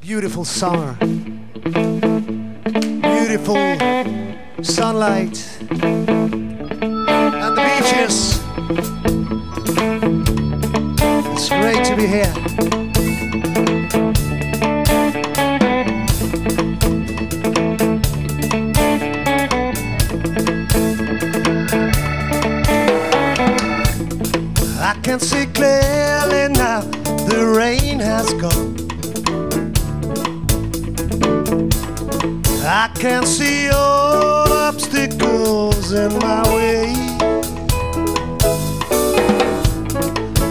Beautiful summer, beautiful sunlight, and the beaches. It's great to be here. I can see clearly now, the rain has gone. I can see all obstacles in my way.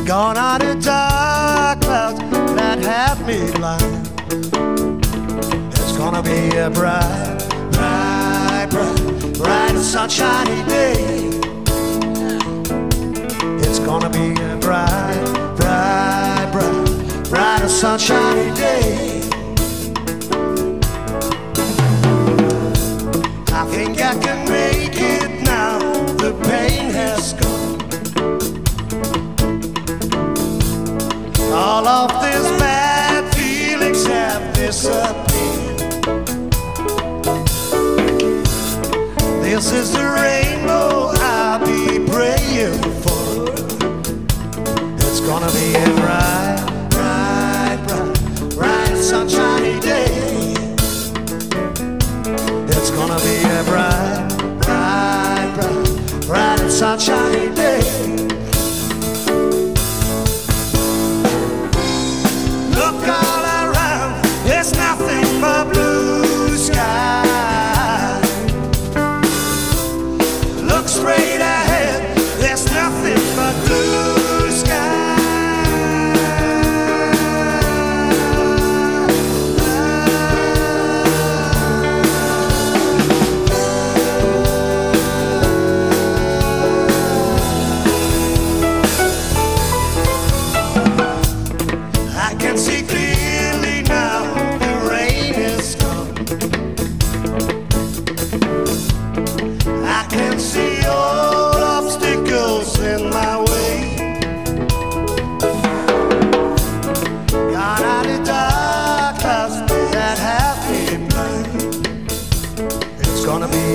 Gone are the dark clouds that have me blind. It's gonna be a bright, bright, bright, bright and sunshiny day. It's gonna be a bright, bright, bright, bright and sunshiny day. I think I can make it now, the pain has gone. All of these bad feelings have disappeared. This is the rainbow I'll be praying for. It's gonna be a bright, bright, bright, bright sunshiny day. It's gonna be a bright, bright, bright, bright and sunshiny day. Look all around, there's nothing but blue sky. Look straight ahead, there's nothing but blue sky.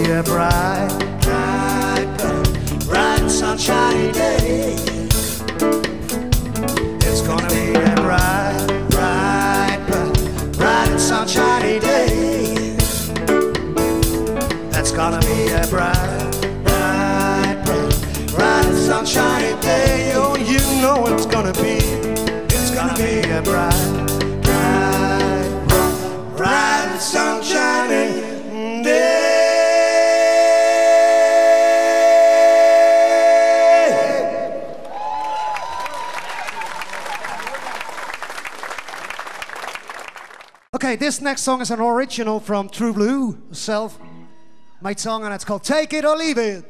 A bright, bright, bright, bright and sunshiny day. It's gonna be a bright, bright, bright, bright and sunshiny day. That's gonna be a bright, bright, bright, bright and sunshiny day. Oh, you know it's gonna be a bright, bright, bright, bright and sunshiny day. Okay, this next song is an original from True Blue self-made song, and it's called Take It or Leave It.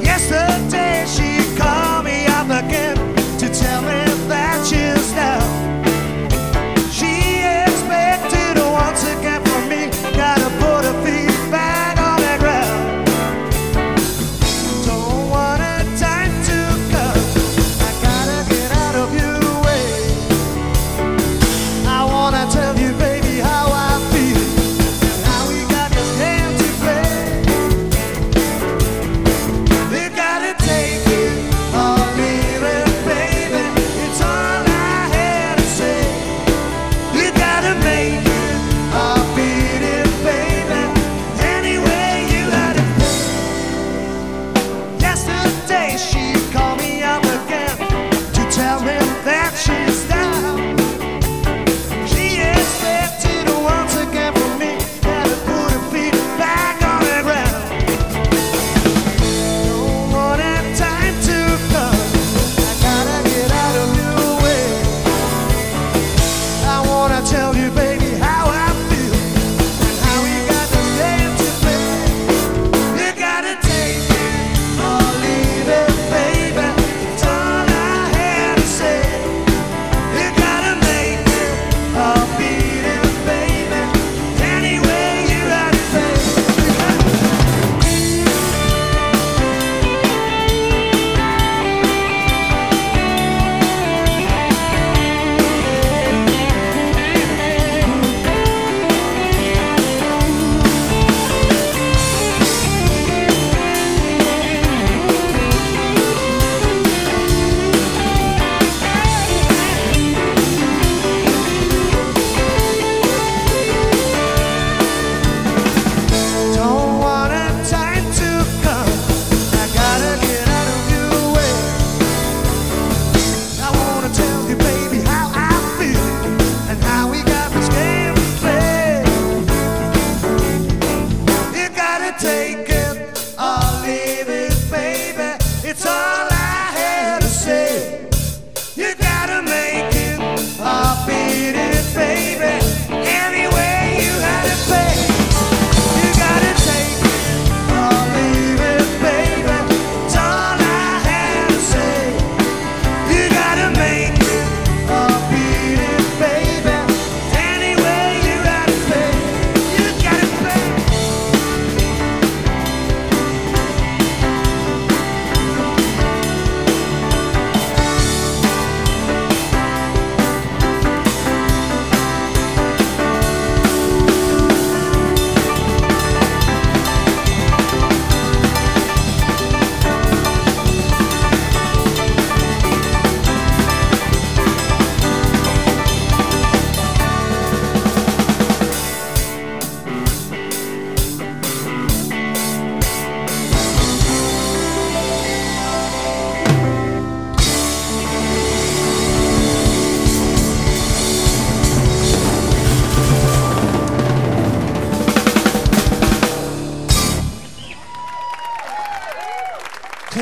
Yesterday she called me up again to tell me that she's down. Once again from me, gotta put her feet back on the ground.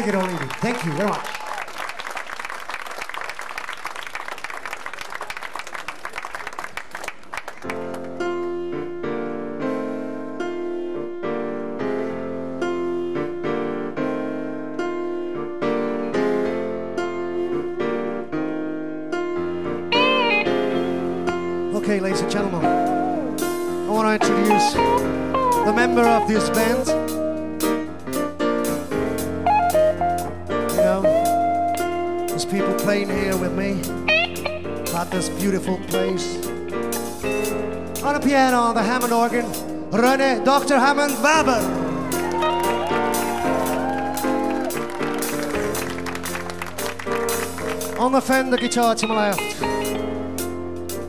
it or leave it. Thank you very much. Okay, ladies and gentlemen, I want to introduce the member of this band. You know, there's people playing here with me at this beautiful place. On the piano, the Hammond organ, René Dr. Hammond Weber. On the Fender guitar to my left,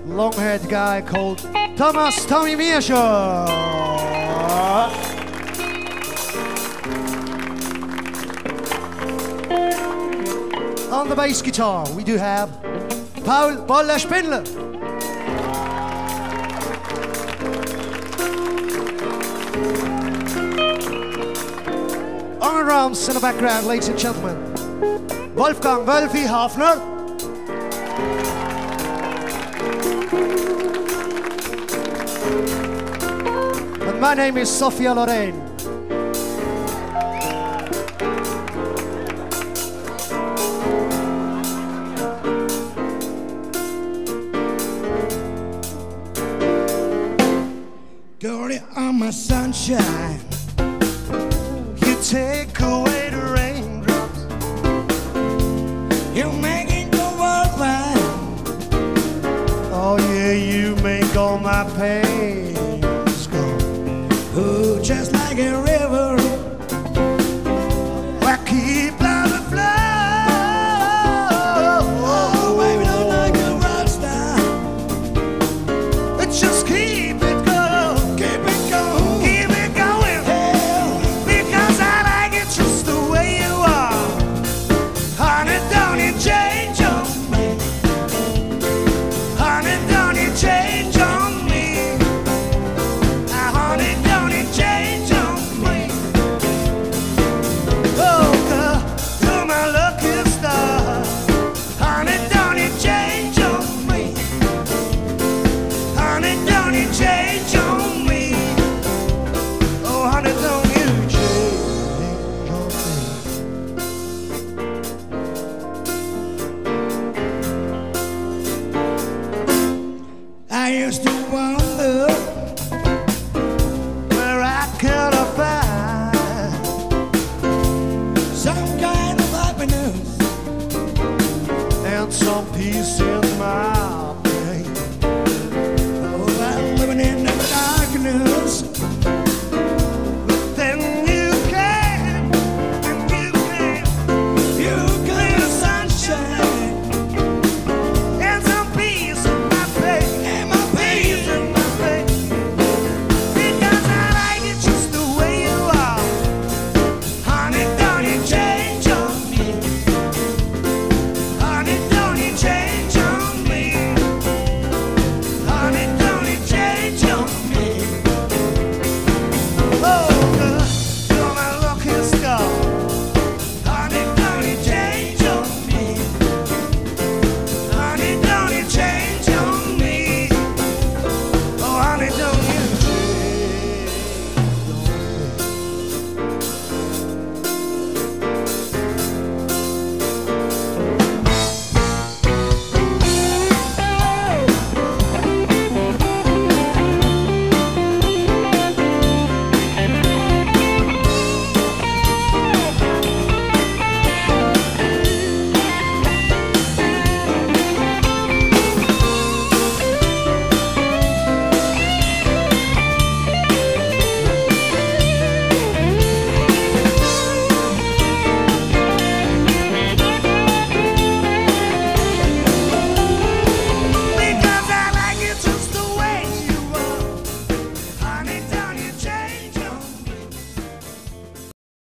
long-haired guy called Thomas Tommy Miescher. On the bass guitar, we do have Paul Boller Spindler. On the drums in the background, ladies and gentlemen, Wolfgang Wölfi Hafner. And my name is Sophia Loren. Girlie, I'm my sunshine. You take away the raindrops. You're making the world fine. Oh yeah, you make all my pains go. Oh, just like a river. I keep out the flow. Oh, baby, don't like a rock star. Just keep it going. Keep it going. Keep it going. Hell, Because I like it just the way you are. Honey, don't you change on me. Honey, don't you change on me. Honey, don't you change on me. Oh, girl, you're my lucky star. Honey, don't you change on me. Honey, don't you change on me. Oh, honey, don't you change on I used to wonder me. Where I could have find some kind of happiness. and some peace in my